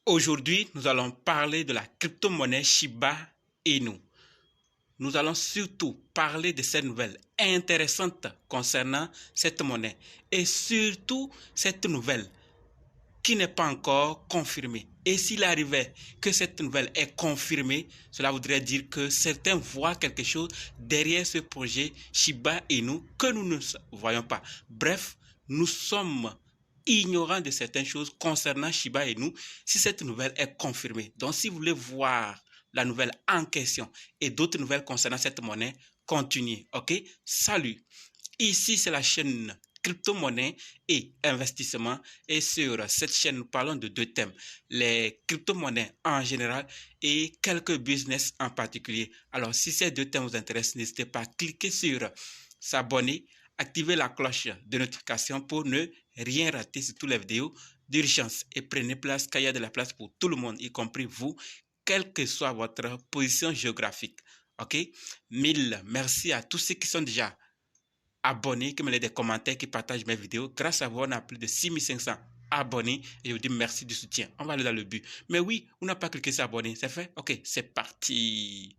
Aujourd'hui, nous allons parler de la crypto-monnaie Shiba Inu. Nous allons surtout parler de cette nouvelle intéressante concernant cette monnaie et surtout cette nouvelle qui n'est pas encore confirmée. Et s'il arrivait que cette nouvelle est confirmée, cela voudrait dire que certains voient quelque chose derrière ce projet Shiba Inu que nous ne voyons pas. Bref, nous sommes ignorants de certaines choses concernant Shiba Inu si cette nouvelle est confirmée. Donc, si vous voulez voir la nouvelle en question et d'autres nouvelles concernant cette monnaie, continuez. OK? Salut! Ici, c'est la chaîne crypto-monnaie et investissement. Et sur cette chaîne, nous parlons de deux thèmes, les crypto-monnaies en général et quelques business en particulier. Alors, si ces deux thèmes vous intéressent, n'hésitez pas à cliquer sur s'abonner, activer la cloche de notification pour ne rien rater sur toutes les vidéos d'urgence. Et prenez place, car il y a de la place pour tout le monde, y compris vous, quelle que soit votre position géographique. OK? Mille merci à tous ceux qui sont déjà abonnés, qui me laissent des commentaires, qui partagent mes vidéos. Grâce à vous, on a plus de 6500 abonnés et je vous dis merci du soutien. On va aller dans le but. Mais oui, on n'a pas cliqué sur abonner. C'est fait? Ok, c'est parti.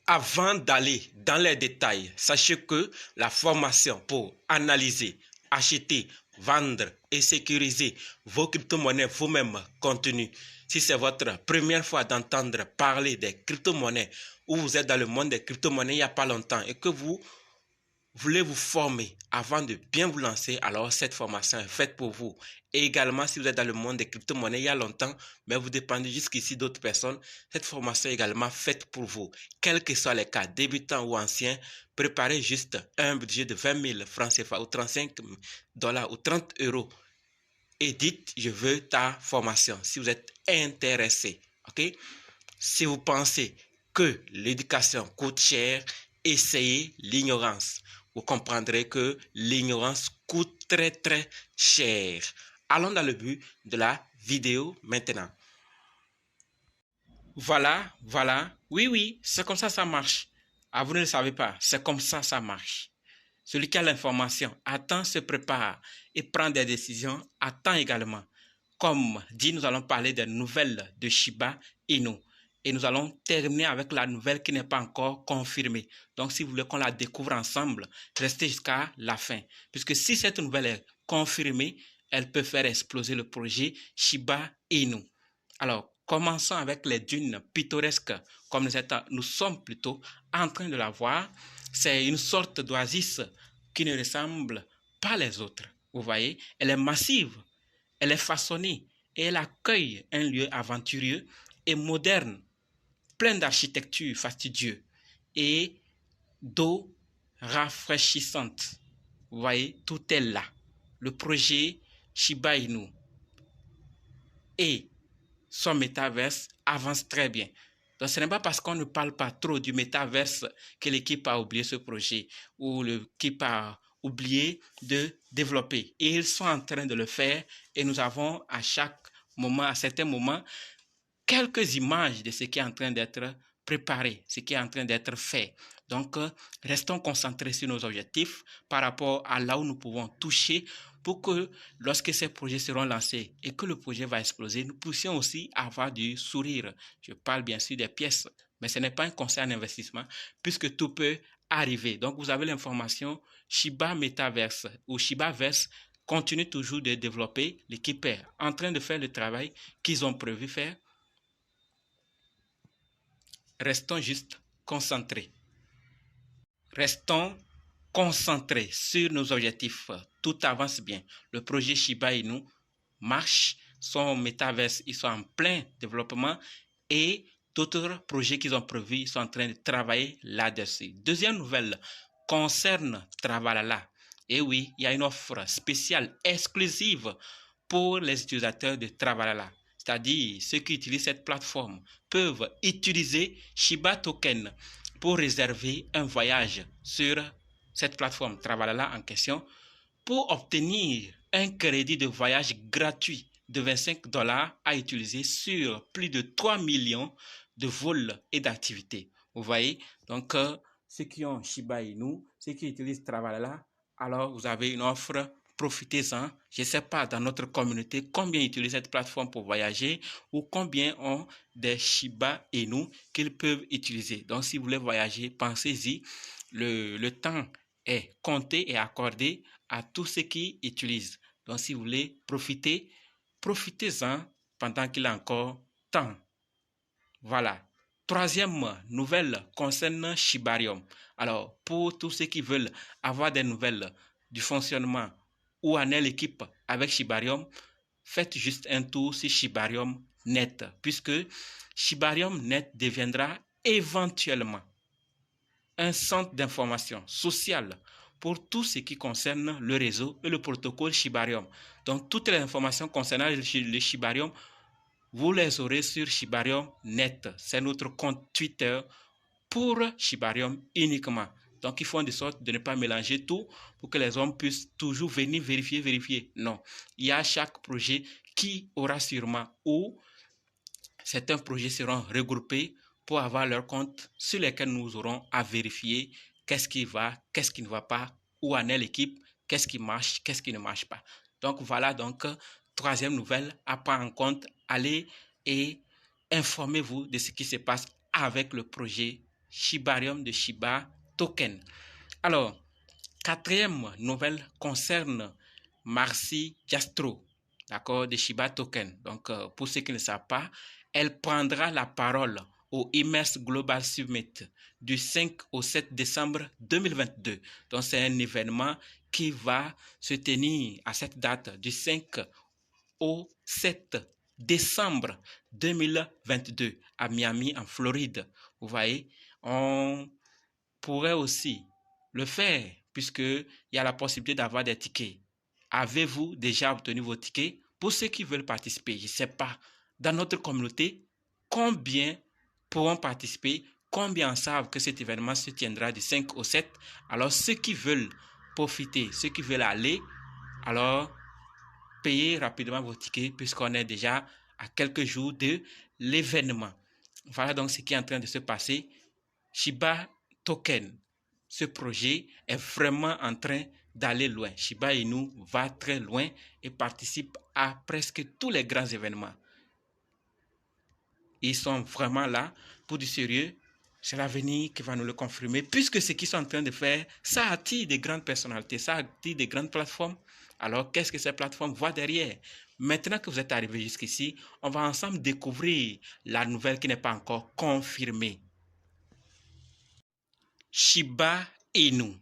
Avant d'aller dans les détails, sachez que la formation pour analyser, acheter, vendre et sécuriser vos crypto-monnaies vous-même contenues. Si c'est votre première fois d'entendre parler des crypto-monnaies ou vous êtes dans le monde des crypto-monnaies il n'y a pas longtemps et que vous voulez vous former avant de bien vous lancer, alors cette formation est faite pour vous. Et également, si vous êtes dans le monde des crypto-monnaies il y a longtemps, mais vous dépendez jusqu'ici d'autres personnes, cette formation est également faite pour vous. Quels que soient les cas, débutants ou anciens, préparez juste un budget de 20 000 francs CFA ou 35 $ ou 30 euros et dites, je veux ta formation si vous êtes intéressé. Ok? Si vous pensez que l'éducation coûte cher, essayez l'ignorance. Vous comprendrez que l'ignorance coûte très très cher. Allons dans le but de la vidéo maintenant. Voilà. Oui, c'est comme ça marche. Ah, vous ne le savez pas, c'est comme ça marche. Celui qui a l'information attend, se prépare et prend des décisions, attend également. Comme dit, nous allons parler des nouvelles de Shiba Inu. Et nous allons terminer avec la nouvelle qui n'est pas encore confirmée. Donc, si vous voulez qu'on la découvre ensemble, restez jusqu'à la fin. Puisque si cette nouvelle est confirmée, elle peut faire exploser le projet Shiba Inu. Alors, commençons avec les dunes pittoresques, comme nous sommes plutôt en train de la voir. C'est une sorte d'oasis qui ne ressemble pas les autres. Vous voyez, elle est massive, elle est façonnée et elle accueille un lieu aventureux et moderne, plein d'architecture fastidieuse et d'eau rafraîchissante. Vous voyez, tout est là. Le projet Shiba Inu et son métaverse avance très bien. Donc, ce n'est pas parce qu'on ne parle pas trop du métaverse que l'équipe a oublié ce projet ou l'équipe a oublié de développer. Et ils sont en train de le faire et nous avons à chaque moment, à certains moments, quelques images de ce qui est en train d'être préparé, ce qui est en train d'être fait. Donc, restons concentrés sur nos objectifs par rapport à là où nous pouvons toucher pour que lorsque ces projets seront lancés et que le projet va exploser, nous puissions aussi avoir du sourire. Je parle bien sûr des pièces, mais ce n'est pas un conseil en investissement puisque tout peut arriver. Donc, vous avez l'information Shiba Metaverse ou Shibaverse continue toujours de développer. L'équipe est en train de faire le travail qu'ils ont prévu faire. Restons juste concentrés. Restons concentrés sur nos objectifs. Tout avance bien. Le projet Shiba Inu marche. Son métaverse, ils sont en plein développement et d'autres projets qu'ils ont prévus, ils sont en train de travailler là-dessus. Deuxième nouvelle concerne Travalala. Et oui, il y a une offre spéciale exclusive pour les utilisateurs de Travalala. C'est-à-dire ceux qui utilisent cette plateforme peuvent utiliser Shiba Token pour réserver un voyage sur cette plateforme Travalala en question pour obtenir un crédit de voyage gratuit de 25 $ à utiliser sur plus de 3 millions de vols et d'activités. Vous voyez, donc ceux qui ont Shiba Inu, ceux qui utilisent Travalala, alors vous avez une offre profitez-en. Je ne sais pas dans notre communauté combien utilisent cette plateforme pour voyager ou combien ont des Shiba Inu qu'ils peuvent utiliser. Donc, si vous voulez voyager, pensez-y. Le temps est compté et accordé à tous ceux qui utilisent. Donc, si vous voulez profiter, profitez-en pendant qu'il est encore temps. Voilà. Troisième nouvelle concerne Shibarium. Alors, pour tous ceux qui veulent avoir des nouvelles du fonctionnement ou en l'équipe avec Shibarium, faites juste un tour sur Shibarium Net, puisque Shibarium Net deviendra éventuellement un centre d'information sociale pour tout ce qui concerne le réseau et le protocole Shibarium. Donc, toutes les informations concernant le Shibarium, vous les aurez sur Shibarium Net. C'est notre compte Twitter pour Shibarium uniquement. Donc, il faut de sorte de ne pas mélanger tout pour que les hommes puissent toujours venir vérifier. Non, il y a chaque projet qui aura sûrement ou certains projets seront regroupés pour avoir leur compte sur lesquels nous aurons à vérifier qu'est-ce qui va, qu'est-ce qui ne va pas, où en est l'équipe, qu'est-ce qui marche, qu'est-ce qui ne marche pas. Donc, voilà donc troisième nouvelle à prendre en compte. Allez et informez-vous de ce qui se passe avec le projet Shibarium de Shiba Token. Alors, quatrième nouvelle concerne Marcy Jastrow, d'accord, de Shiba Token. Donc, pour ceux qui ne savent pas, elle prendra la parole au Immerse Global Summit du 5 au 7 décembre 2022. Donc, c'est un événement qui va se tenir à cette date du 5 au 7 décembre 2022 à Miami, en Floride. Vous voyez, on pourrait aussi le faire puisqu'il y a la possibilité d'avoir des tickets. Avez-vous déjà obtenu vos tickets? Pour ceux qui veulent participer, je ne sais pas, dans notre communauté, combien pourront participer, combien savent que cet événement se tiendra du 5 au 7. Alors, ceux qui veulent profiter, ceux qui veulent aller, alors payez rapidement vos tickets puisqu'on est déjà à quelques jours de l'événement. Voilà donc ce qui est en train de se passer. Shiba Token, ce projet est vraiment en train d'aller loin. Shiba Inu va très loin et participe à presque tous les grands événements. Ils sont vraiment là pour du sérieux. C'est l'avenir qui va nous le confirmer, puisque ce qu'ils sont en train de faire, ça attire des grandes personnalités, ça attire des grandes plateformes. Alors, qu'est-ce que ces plateformes voient derrière? Maintenant que vous êtes arrivé jusqu'ici, on va ensemble découvrir la nouvelle qui n'est pas encore confirmée. Shiba Inu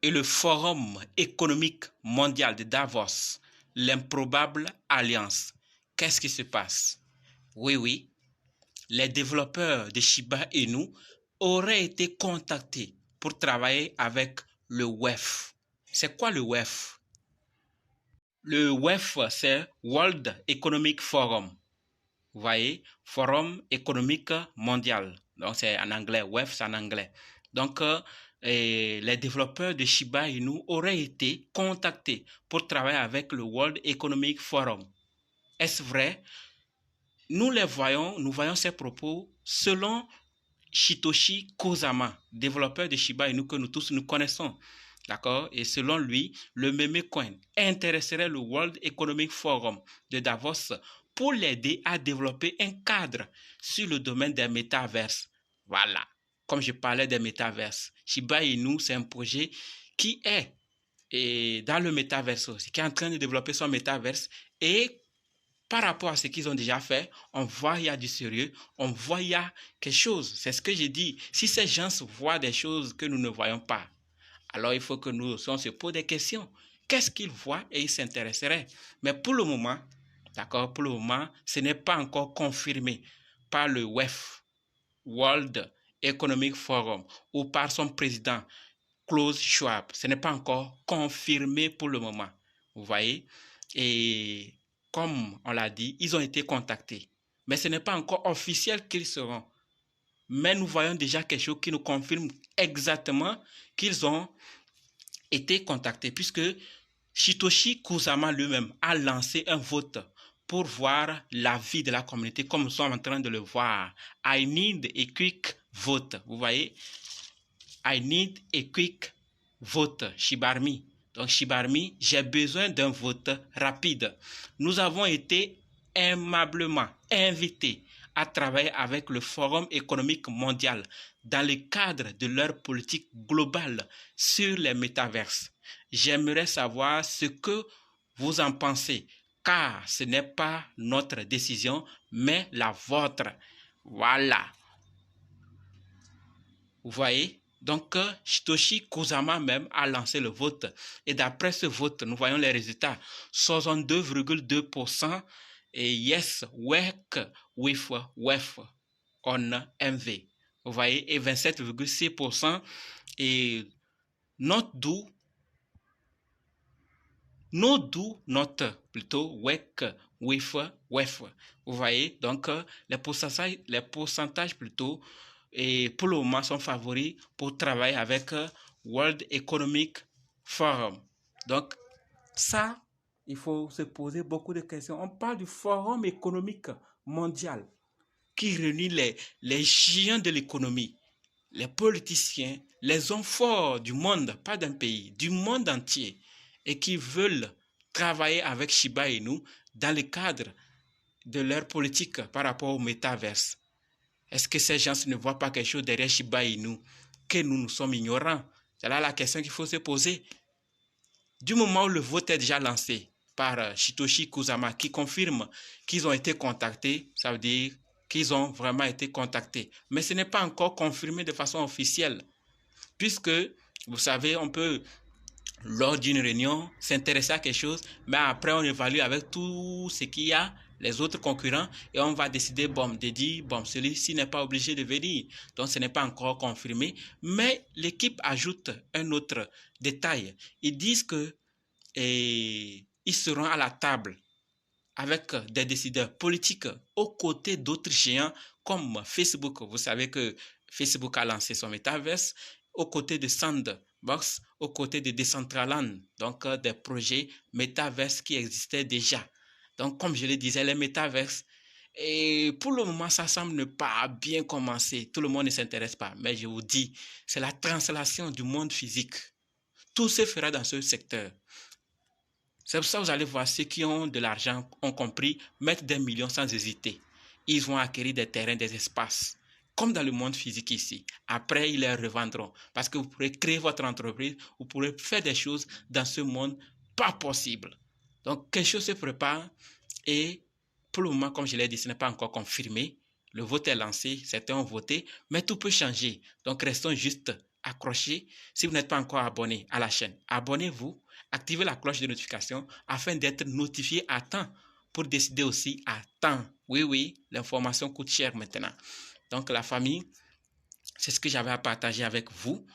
et le Forum économique mondial de Davos, l'improbable alliance. Qu'est-ce qui se passe? Oui, les développeurs de Shiba Inu auraient été contactés pour travailler avec le WEF. C'est quoi le WEF? Le WEF, c'est World Economic Forum. Vous voyez, Forum économique mondial. Donc, c'est en anglais. WEF, c'est en anglais. Donc, les développeurs de Shiba Inu auraient été contactés pour travailler avec le World Economic Forum. Est-ce vrai? Nous voyons ces propos selon Satoshi Kozama, développeur de Shiba Inu que nous tous nous connaissons. D'accord? Et selon lui, le meme coin intéresserait le World Economic Forum de Davos pour l'aider à développer un cadre sur le domaine des métaverses. Voilà. Comme je parlais des métaverses, Shiba Inu, c'est un projet qui est dans le métaverse aussi, qui est en train de développer son métaverse. Et par rapport à ce qu'ils ont déjà fait, on voit qu'il y a du sérieux, on voit qu'il y a quelque chose. C'est ce que j'ai dit. Si ces gens voient des choses que nous ne voyons pas, alors il faut que nous aussi on se pose des questions. Qu'est-ce qu'ils voient et ils s'intéresseraient? Mais pour le moment, d'accord, pour le moment, ce n'est pas encore confirmé par le WEF, World Economic Forum, ou par son président, Klaus Schwab. Ce n'est pas encore confirmé pour le moment. Vous voyez? Et comme on l'a dit, ils ont été contactés. Mais ce n'est pas encore officiel qu'ils seront. Mais nous voyons déjà quelque chose qui nous confirme exactement qu'ils ont été contactés, puisque Satoshi Kozama lui-même a lancé un vote pour voir l'avis de la communauté, comme nous sommes en train de le voir. I need a quick vote. Vous voyez? I need a quick vote. Shibarmi. Donc, Chibarmi, j'ai besoin d'un vote rapide. Nous avons été aimablement invités à travailler avec le Forum économique mondial dans le cadre de leur politique globale sur les métaverses. J'aimerais savoir ce que vous en pensez, car ce n'est pas notre décision, mais la vôtre. Voilà. Vous voyez? Donc, Satoshi Kusama même a lancé le vote. Et d'après ce vote, nous voyons les résultats. 62,2% et yes, work with on MV. Vous voyez? Et 27,6% et not do, no do not, plutôt work with. Vous voyez? Donc, les pourcentages plutôt et pour le moment sont favoris pour travailler avec World Economic Forum. Donc, ça, il faut se poser beaucoup de questions. On parle du Forum économique mondial qui réunit les géants de l'économie, les politiciens, les hommes forts du monde, pas d'un pays, du monde entier, et qui veulent travailler avec Shiba Inu dans le cadre de leur politique par rapport au métaverse. Est-ce que ces gens ne voient pas quelque chose derrière Shiba Inu, que nous sommes ignorants? C'est là la question qu'il faut se poser. Du moment où le vote est déjà lancé par Satoshi Kusama, qui confirme qu'ils ont été contactés, ça veut dire qu'ils ont vraiment été contactés. Mais ce n'est pas encore confirmé de façon officielle, puisque, vous savez, on peut, lors d'une réunion, s'intéresser à quelque chose, mais après on évalue avec tout ce qu'il y a, les autres concurrents, et on va décider, de dire, celui-ci n'est pas obligé de venir. Donc, ce n'est pas encore confirmé. Mais l'équipe ajoute un autre détail. Ils disent que ils seront à la table avec des décideurs politiques aux côtés d'autres géants comme Facebook. Vous savez que Facebook a lancé son métaverse, aux côtés de Sandbox, aux côtés de Decentraland, donc des projets métaverse qui existaient déjà. Donc, comme je le disais, les métaverses, et pour le moment, ça semble ne pas bien commencer. Tout le monde ne s'intéresse pas. Mais je vous dis, c'est la translation du monde physique. Tout se fera dans ce secteur. C'est pour ça que vous allez voir ceux qui ont de l'argent, ont compris, mettre des millions sans hésiter. Ils vont acquérir des terrains, des espaces, comme dans le monde physique ici. Après, ils les revendront. Parce que vous pourrez créer votre entreprise, vous pourrez faire des choses dans ce monde pas possible. Donc, quelque chose se prépare et pour le moment, comme je l'ai dit, ce n'est pas encore confirmé. Le vote est lancé, certains ont voté, mais tout peut changer. Donc, restons juste accrochés. Si vous n'êtes pas encore abonné à la chaîne, abonnez-vous, activez la cloche de notification afin d'être notifié à temps pour décider aussi à temps. Oui, l'information coûte cher maintenant. Donc, la famille, c'est ce que j'avais à partager avec vous.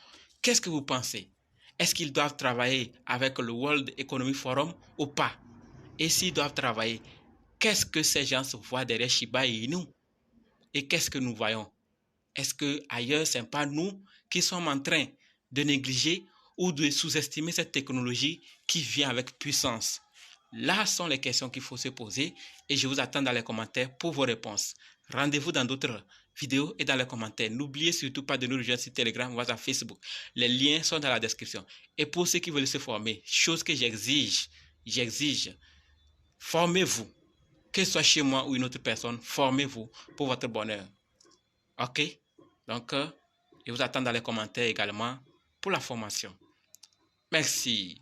Qu'est-ce que vous pensez? Est-ce qu'ils doivent travailler avec le World Economic Forum ou pas? Et s'ils doivent travailler, qu'est-ce que ces gens voient derrière Shiba Inu? Et qu'est-ce que nous voyons? Est-ce qu'ailleurs, ce n'est pas nous qui sommes en train de négliger ou de sous-estimer cette technologie qui vient avec puissance? Là sont les questions qu'il faut se poser et je vous attends dans les commentaires pour vos réponses. Rendez-vous dans d'autres vidéos et dans les commentaires. N'oubliez surtout pas de nous rejoindre sur Telegram, WhatsApp, Facebook. Les liens sont dans la description. Et pour ceux qui veulent se former, chose que j'exige, formez-vous. Que ce soit chez moi ou une autre personne, formez-vous pour votre bonheur. Ok? Donc, je vous attends dans les commentaires également pour la formation. Merci.